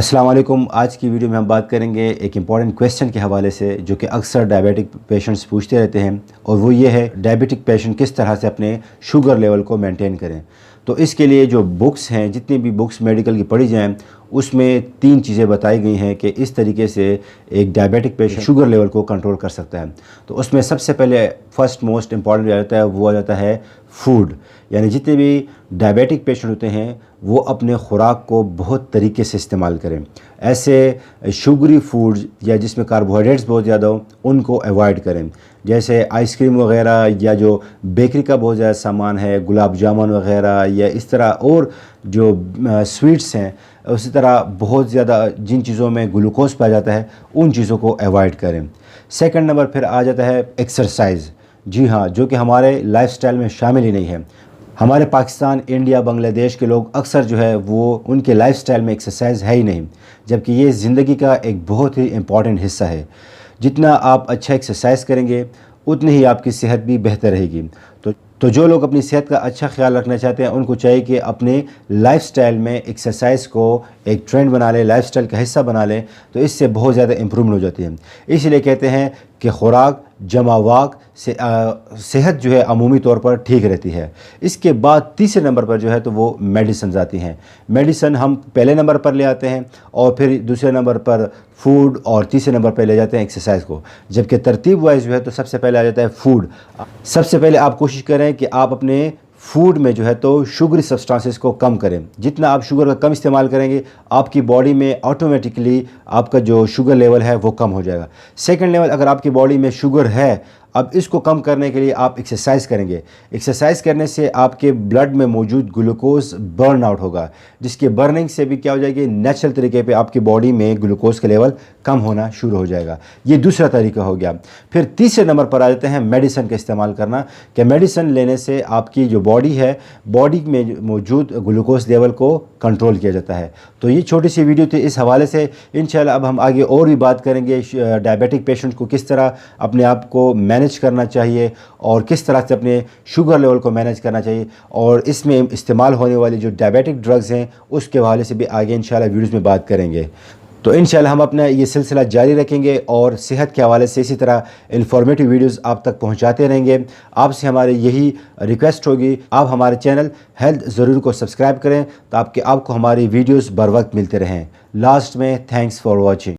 अस्सलाम वालेकुम। आज की वीडियो में हम बात करेंगे एक इम्पॉर्टेंट क्वेश्चन के हवाले से जो कि अक्सर डायबिटिक पेशेंट्स पूछते रहते हैं, और वो ये है डायबिटिक पेशेंट किस तरह से अपने शुगर लेवल को मेंटेन करें। तो इसके लिए जो बुक्स हैं, जितनी भी बुक्स मेडिकल की पढ़ी जाएँ, उसमें 3 चीज़ें बताई गई हैं कि इस तरीके से एक डायबिटिक पेशेंट शुगर लेवल को कंट्रोल कर सकता है। तो उसमें सबसे पहले फर्स्ट मोस्ट इम्पॉर्टेंट आ जाता है, वो आ जाता है फूड। यानी जितने भी डायबिटिक पेशेंट होते हैं वो अपने ख़ुराक को बहुत तरीके से इस्तेमाल करें। ऐसे शुगरी फूड या जिसमें कार्बोहाइड्रेट्स बहुत ज़्यादा हो उनको अवॉइड करें, जैसे आइसक्रीम वगैरह या जो बेकरी का बहुत ज़्यादा सामान है, गुलाब जामुन वगैरह, या इस तरह और जो स्वीट्स हैं, उसी तरह बहुत ज़्यादा जिन चीज़ों में ग्लूकोज पाया जाता है उन चीज़ों को अवॉइड करें। सेकंड नंबर फिर आ जाता है एक्सरसाइज। जी हाँ, जो कि हमारे लाइफस्टाइल में शामिल ही नहीं है। हमारे पाकिस्तान, इंडिया, बांग्लादेश के लोग अक्सर जो है वो उनके लाइफस्टाइल में एक्सरसाइज है ही नहीं, जबकि ये ज़िंदगी का एक बहुत ही इम्पॉर्टेंट हिस्सा है। जितना आप अच्छा एक्सरसाइज करेंगे उतनी ही आपकी सेहत भी बेहतर रहेगी। तो जो लोग अपनी सेहत का अच्छा ख्याल रखना चाहते हैं उनको चाहिए कि अपने लाइफस्टाइल में एक्सरसाइज को एक ट्रेंड बना लें, लाइफस्टाइल का हिस्सा बना लें, तो इससे बहुत ज़्यादा इम्प्रूवमेंट हो जाती है। इसलिए कहते हैं कि खुराक जमावाक से सेहत जो है अमूमी तौर पर ठीक रहती है। इसके बाद तीसरे नंबर पर जो है तो वो मेडिसिन आती हैं। मेडिसिन हम पहले नंबर पर ले आते हैं और फिर दूसरे नंबर पर फूड और तीसरे नंबर पर ले जाते हैं एक्सरसाइज को, जबकि तरतीब वाइज जो है तो सबसे पहले आ जाता है फूड। सबसे पहले आप कोशिश करें कि आप अपने फूड में जो है तो शुगरी सब्सटेंसेस को कम करें। जितना आप शुगर का कम इस्तेमाल करेंगे आपकी बॉडी में ऑटोमेटिकली आपका जो शुगर लेवल है वो कम हो जाएगा। सेकंड लेवल, अगर आपकी बॉडी में शुगर है, अब इसको कम करने के लिए आप एक्सरसाइज करेंगे। एक्सरसाइज करने से आपके ब्लड में मौजूद ग्लूकोज बर्न आउट होगा, जिसके बर्निंग से भी क्या हो जाएगी, नेचुरल तरीके पे आपकी बॉडी में ग्लूकोज का लेवल कम होना शुरू हो जाएगा। ये दूसरा तरीका हो गया। फिर तीसरे नंबर पर आ जाते हैं मेडिसिन का इस्तेमाल करना, कि मेडिसिन लेने से आपकी जो बॉडी है, बॉडी में मौजूद ग्लूकोज लेवल को कंट्रोल किया जाता है। तो ये छोटी सी वीडियो थी इस हवाले से। इंशाल्लाह अब हम आगे और भी बात करेंगे डायबिटिक पेशेंट को किस तरह अपने आप को मैनेज करना चाहिए और किस तरह से अपने शुगर लेवल को मैनेज करना चाहिए, और इसमें इस्तेमाल होने वाली जो डायबिटिक ड्रग्स हैं उसके हवाले से भी आगे इंशाल्लाह वीडियोस में बात करेंगे। तो इंशाल्लाह हम अपना ये सिलसिला जारी रखेंगे और सेहत के हवाले से इसी तरह इन्फॉर्मेटिव वीडियोस आप तक पहुंचाते रहेंगे। आपसे हमारी यही रिक्वेस्ट होगी, आप हमारे चैनल हेल्थ ज़रूर को सब्सक्राइब करें ताकि आपको हमारी वीडियोस बर वक्त मिलते रहें। लास्ट में थैंक्स फॉर वॉचिंग।